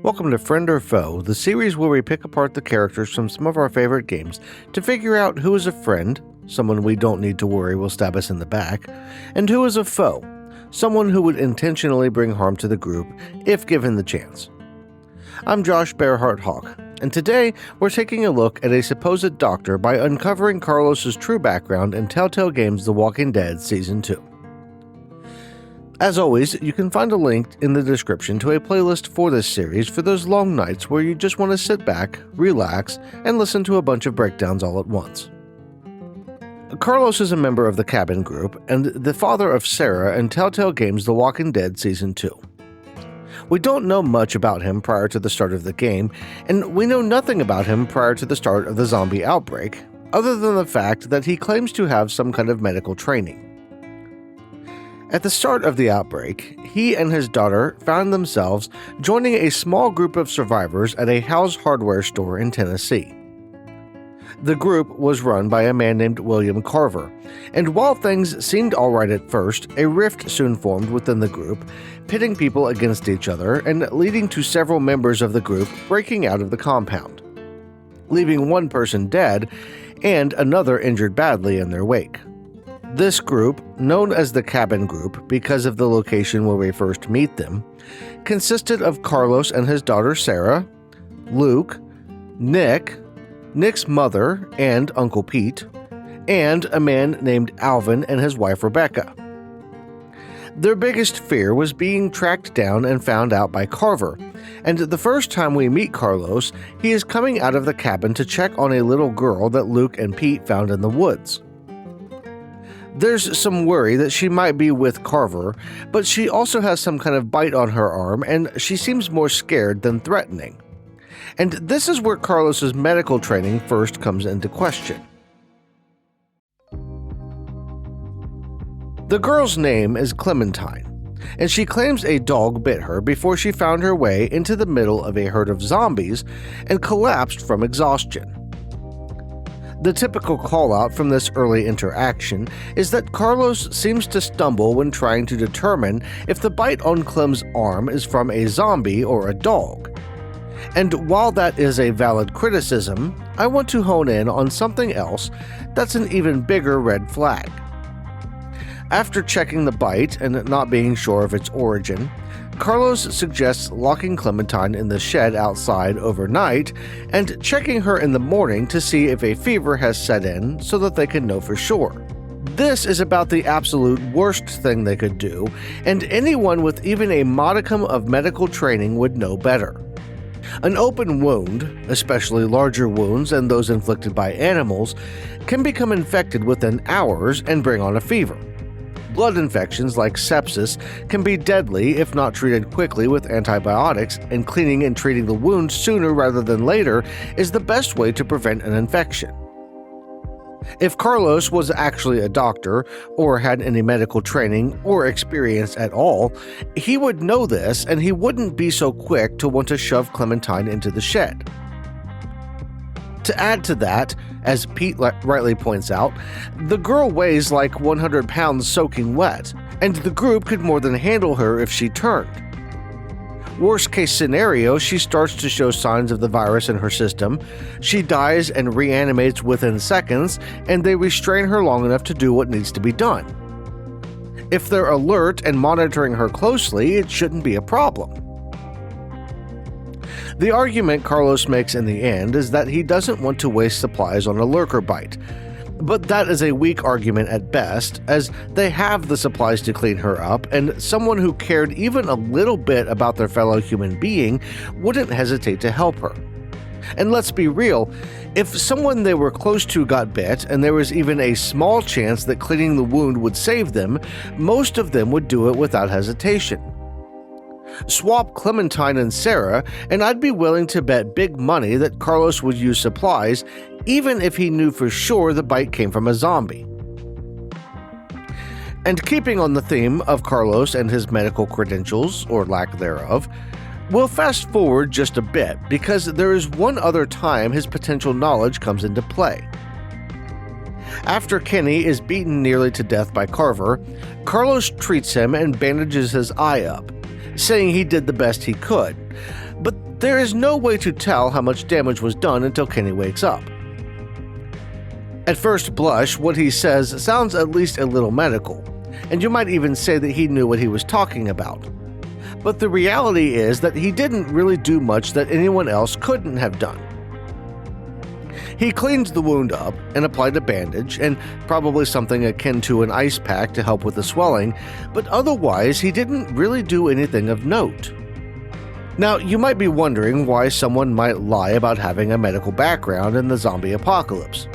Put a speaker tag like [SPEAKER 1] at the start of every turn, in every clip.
[SPEAKER 1] Welcome to Friend or Foe, the series where we pick apart the characters from some of our favorite games to figure out who is a friend, someone we don't need to worry will stab us in the back, and who is a foe, someone who would intentionally bring harm to the group if given the chance. I'm Josh Bearheart Hawk, and today we're taking a look at a supposed doctor by uncovering Carlos's true background in Telltale Games' The Walking Dead Season 2. As always, you can find a link in the description to a playlist for this series for those long nights where you just want to sit back, relax, and listen to a bunch of breakdowns all at once. Carlos is a member of the Cabin Group and the father of Sarah in Telltale Games' The Walking Dead Season 2. We don't know much about him prior to the start of the game, and we know nothing about him prior to the start of the zombie outbreak, other than the fact that he claims to have some kind of medical training. At the start of the outbreak, he and his daughter found themselves joining a small group of survivors at a House hardware store in Tennessee. The group was run by a man named William Carver, and while things seemed alright at first, a rift soon formed within the group, pitting people against each other and leading to several members of the group breaking out of the compound, leaving one person dead and another injured badly in their wake. This group, known as the Cabin Group because of the location where we first meet them, consisted of Carlos and his daughter Sarah, Luke, Nick, Nick's mother and Uncle Pete, and a man named Alvin and his wife Rebecca. Their biggest fear was being tracked down and found out by Carver, and the first time we meet Carlos, he is coming out of the cabin to check on a little girl that Luke and Pete found in the woods. There's some worry that she might be with Carver, but she also has some kind of bite on her arm and she seems more scared than threatening. And this is where Carlos's medical training first comes into question. The girl's name is Clementine, and she claims a dog bit her before she found her way into the middle of a herd of zombies and collapsed from exhaustion. The typical call-out from this early interaction is that Carlos seems to stumble when trying to determine if the bite on Clem's arm is from a zombie or a dog. And while that is a valid criticism, I want to hone in on something else that's an even bigger red flag. After checking the bite and not being sure of its origin, Carlos suggests locking Clementine in the shed outside overnight and checking her in the morning to see if a fever has set in so that they can know for sure. This is about the absolute worst thing they could do, and anyone with even a modicum of medical training would know better. An open wound, especially larger wounds and those inflicted by animals, can become infected within hours and bring on a fever. Blood infections like sepsis can be deadly if not treated quickly with antibiotics, and cleaning and treating the wound sooner rather than later is the best way to prevent an infection. If Carlos was actually a doctor or had any medical training or experience at all, he would know this and he wouldn't be so quick to want to shove Clementine into the shed. To add to that, as Pete rightly points out, the girl weighs like 100 pounds soaking wet, and the group could more than handle her if she turned. Worst case scenario, she starts to show signs of the virus in her system, she dies and reanimates within seconds, and they restrain her long enough to do what needs to be done. If they're alert and monitoring her closely, it shouldn't be a problem. The argument Carlos makes in the end is that he doesn't want to waste supplies on a lurker bite, but that is a weak argument at best, as they have the supplies to clean her up, and someone who cared even a little bit about their fellow human being wouldn't hesitate to help her. And let's be real, if someone they were close to got bit and there was even a small chance that cleaning the wound would save them, most of them would do it without hesitation. Swap Clementine and Sarah, and I'd be willing to bet big money that Carlos would use supplies, even if he knew for sure the bite came from a zombie. And keeping on the theme of Carlos and his medical credentials, or lack thereof, we'll fast forward just a bit because there is one other time his potential knowledge comes into play. After Kenny is beaten nearly to death by Carver, Carlos treats him and bandages his eye up, saying he did the best he could. But there is no way to tell how much damage was done until Kenny wakes up. At first blush, what he says sounds at least a little medical, and you might even say that he knew what he was talking about. But the reality is that he didn't really do much that anyone else couldn't have done. He cleaned the wound up and applied a bandage and probably something akin to an ice pack to help with the swelling, but otherwise he didn't really do anything of note. Now, you might be wondering why someone might lie about having a medical background in the zombie apocalypse.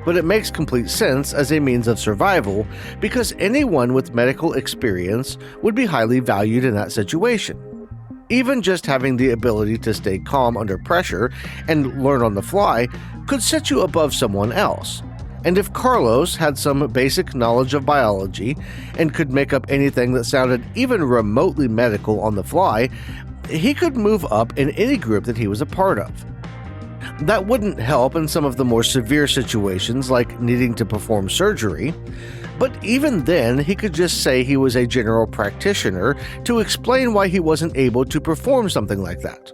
[SPEAKER 1] But it makes complete sense as a means of survival because anyone with medical experience would be highly valued in that situation. Even just having the ability to stay calm under pressure and learn on the fly could set you above someone else. And if Carlos had some basic knowledge of biology and could make up anything that sounded even remotely medical on the fly, he could move up in any group that he was a part of. That wouldn't help in some of the more severe situations like needing to perform surgery, but even then he could just say he was a general practitioner to explain why he wasn't able to perform something like that.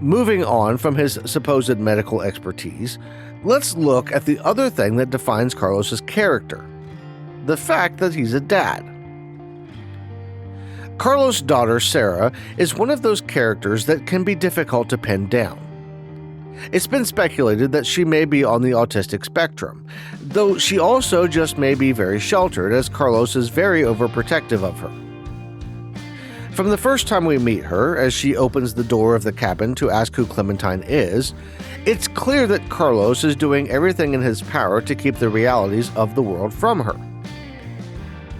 [SPEAKER 1] Moving on from his supposed medical expertise, let's look at the other thing that defines Carlos's character: the fact that he's a dad. Carlos' daughter, Sarah, is one of those characters that can be difficult to pin down. It's been speculated that she may be on the autistic spectrum, though she also just may be very sheltered, as Carlos is very overprotective of her. From the first time we meet her, as she opens the door of the cabin to ask who Clementine is, it's clear that Carlos is doing everything in his power to keep the realities of the world from her.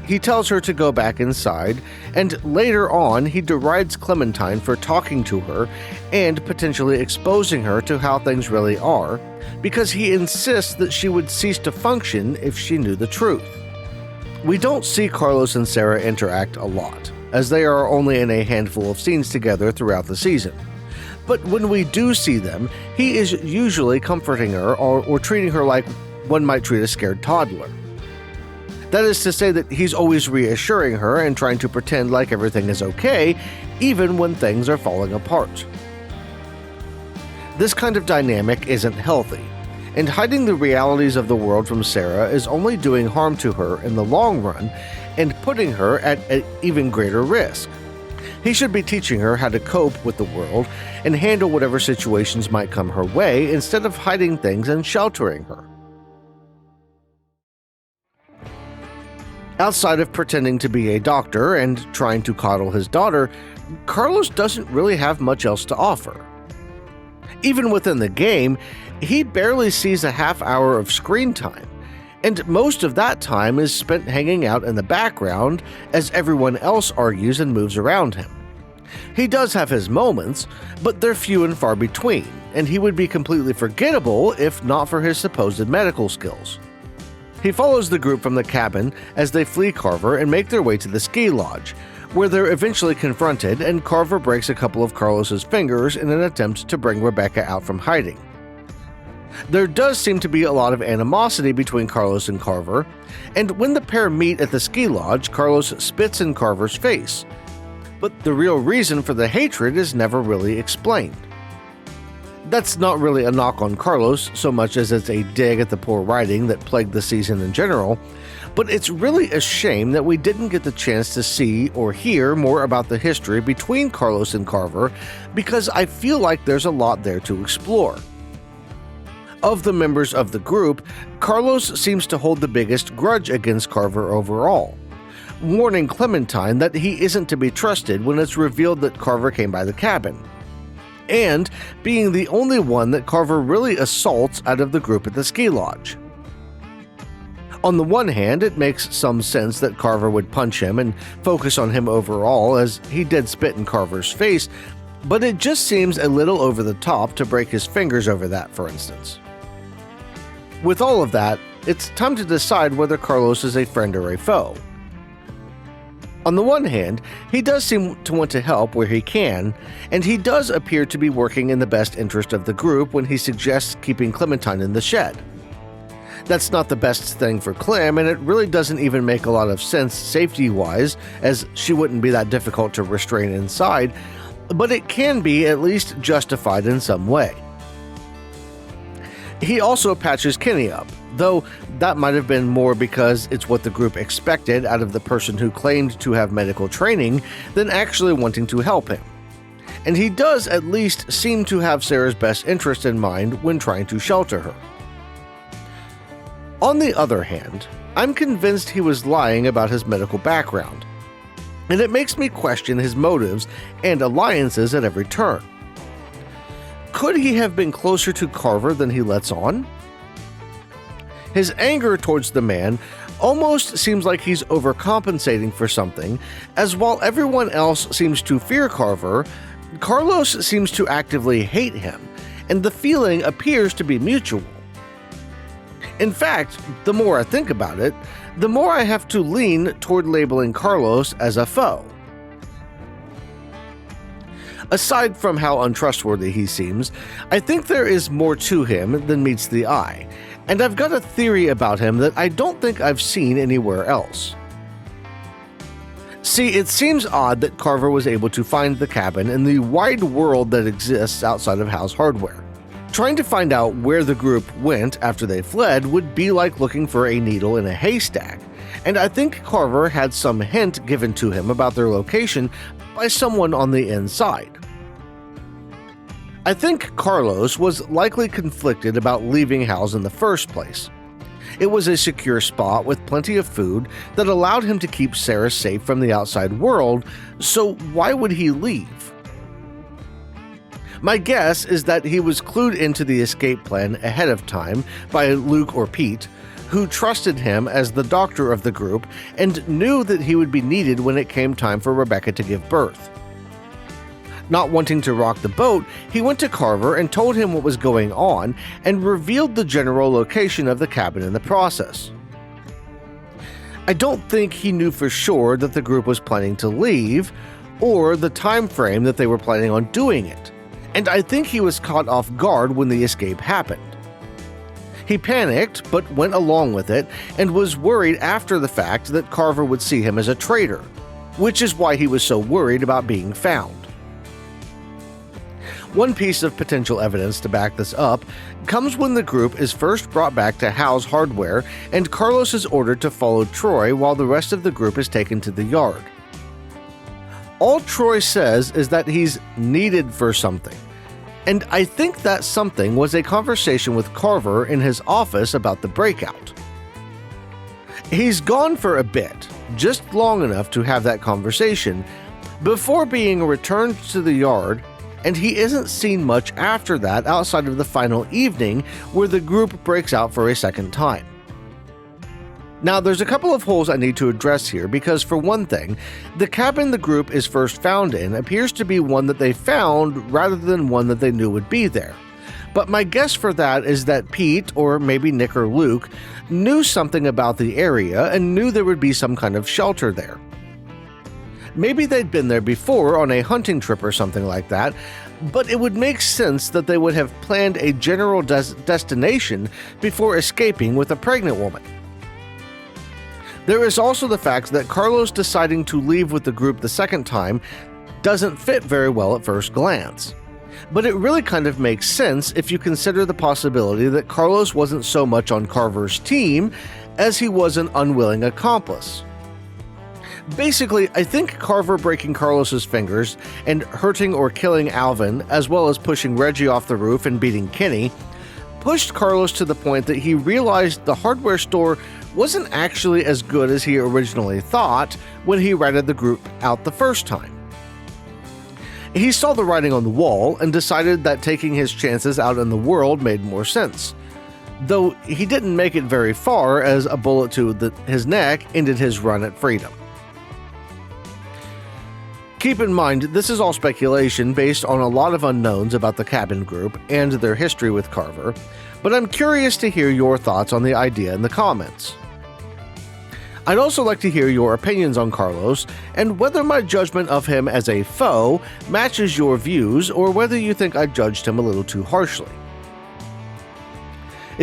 [SPEAKER 1] He tells her to go back inside, and later on he derides Clementine for talking to her and potentially exposing her to how things really are, because he insists that she would cease to function if she knew the truth. We don't see Carlos and Sarah interact a lot, as they are only in a handful of scenes together throughout the season. But when we do see them, he is usually comforting her or treating her like one might treat a scared toddler. That is to say that he's always reassuring her and trying to pretend like everything is okay, even when things are falling apart. This kind of dynamic isn't healthy, and hiding the realities of the world from Sarah is only doing harm to her in the long run and putting her at an even greater risk. He should be teaching her how to cope with the world and handle whatever situations might come her way instead of hiding things and sheltering her. Outside of pretending to be a doctor and trying to coddle his daughter, Carlos doesn't really have much else to offer. Even within the game, he barely sees a half hour of screen time, and most of that time is spent hanging out in the background as everyone else argues and moves around him. He does have his moments, but they're few and far between, and he would be completely forgettable if not for his supposed medical skills. He follows the group from the cabin as they flee Carver and make their way to the ski lodge, where they're eventually confronted and Carver breaks a couple of Carlos's fingers in an attempt to bring Rebecca out from hiding. There does seem to be a lot of animosity between Carlos and Carver, and when the pair meet at the ski lodge, Carlos spits in Carver's face. But the real reason for the hatred is never really explained. That's not really a knock on Carlos so much as it's a dig at the poor writing that plagued the season in general, but it's really a shame that we didn't get the chance to see or hear more about the history between Carlos and Carver, because I feel like there's a lot there to explore. Of the members of the group, Carlos seems to hold the biggest grudge against Carver overall, warning Clementine that he isn't to be trusted when it's revealed that Carver came by the cabin, and being the only one that Carver really assaults out of the group at the ski lodge. On the one hand, it makes some sense that Carver would punch him and focus on him overall, as he did spit in Carver's face, but it just seems a little over the top to break his fingers over that, for instance. With all of that, it's time to decide whether Carlos is a friend or a foe. On the one hand, he does seem to want to help where he can, and he does appear to be working in the best interest of the group when he suggests keeping Clementine in the shed. That's not the best thing for Clem, and it really doesn't even make a lot of sense safety-wise, as she wouldn't be that difficult to restrain inside, but it can be at least justified in some way. He also patches Kenny up, though that might have been more because it's what the group expected out of the person who claimed to have medical training than actually wanting to help him. And he does at least seem to have Sarah's best interest in mind when trying to shelter her. On the other hand, I'm convinced he was lying about his medical background, and it makes me question his motives and alliances at every turn. Could he have been closer to Carver than he lets on? His anger towards the man almost seems like he's overcompensating for something, as while everyone else seems to fear Carver, Carlos seems to actively hate him, and the feeling appears to be mutual. In fact, the more I think about it, the more I have to lean toward labeling Carlos as a foe. Aside from how untrustworthy he seems, I think there is more to him than meets the eye, and I've got a theory about him that I don't think I've seen anywhere else. See, it seems odd that Carver was able to find the cabin in the wide world that exists outside of House Hardware. Trying to find out where the group went after they fled would be like looking for a needle in a haystack, and I think Carver had some hint given to him about their location by someone on the inside. I think Carlos was likely conflicted about leaving House in the first place. It was a secure spot with plenty of food that allowed him to keep Sarah safe from the outside world, so why would he leave? My guess is that he was clued into the escape plan ahead of time by Luke or Pete, who trusted him as the doctor of the group and knew that he would be needed when it came time for Rebecca to give birth. Not wanting to rock the boat, he went to Carver and told him what was going on and revealed the general location of the cabin in the process. I don't think he knew for sure that the group was planning to leave, or the time frame that they were planning on doing it, and I think he was caught off guard when the escape happened. He panicked, but went along with it, and was worried after the fact that Carver would see him as a traitor, which is why he was so worried about being found. One piece of potential evidence to back this up comes when the group is first brought back to House Hardware and Carlos is ordered to follow Troy while the rest of the group is taken to the yard. All Troy says is that he's needed for something, and I think that something was a conversation with Carver in his office about the breakout. He's gone for a bit, just long enough to have that conversation, before being returned to the yard, and he isn't seen much after that outside of the final evening where the group breaks out for a second time. Now, there's a couple of holes I need to address here because, for one thing, the cabin the group is first found in appears to be one that they found rather than one that they knew would be there. But my guess for that is that Pete, or maybe Nick or Luke, knew something about the area and knew there would be some kind of shelter there. Maybe they'd been there before on a hunting trip or something like that, but it would make sense that they would have planned a general destination before escaping with a pregnant woman. There is also the fact that Carlos deciding to leave with the group the second time doesn't fit very well at first glance. But it really kind of makes sense if you consider the possibility that Carlos wasn't so much on Carver's team as he was an unwilling accomplice. Basically, I think Carver breaking Carlos's fingers and hurting or killing Alvin, as well as pushing Reggie off the roof and beating Kenny, pushed Carlos to the point that he realized the hardware store wasn't actually as good as he originally thought when he ratted the group out the first time. He saw the writing on the wall and decided that taking his chances out in the world made more sense, though he didn't make it very far as a bullet to his neck ended his run at freedom. Keep in mind, this is all speculation based on a lot of unknowns about the cabin group and their history with Carver, but I'm curious to hear your thoughts on the idea in the comments. I'd also like to hear your opinions on Carlos and whether my judgment of him as a foe matches your views or whether you think I judged him a little too harshly.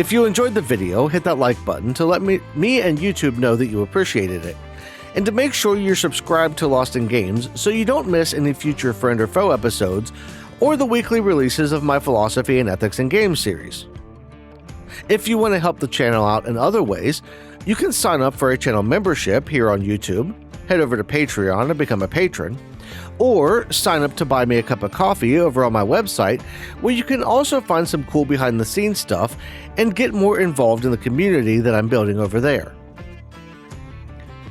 [SPEAKER 1] If you enjoyed the video, hit that like button to let me and YouTube know that you appreciated it. And to make sure you're subscribed to Lost in Games so you don't miss any future Friend or Foe episodes or the weekly releases of my Philosophy and Ethics in Games series. If you want to help the channel out in other ways, you can sign up for a channel membership here on YouTube, head over to Patreon and become a patron, or sign up to buy me a cup of coffee over on my website, where you can also find some cool behind-the-scenes stuff and get more involved in the community that I'm building over there.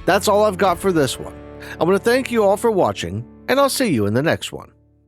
[SPEAKER 1] That's all I've got for this one. I want to thank you all for watching, and I'll see you in the next one.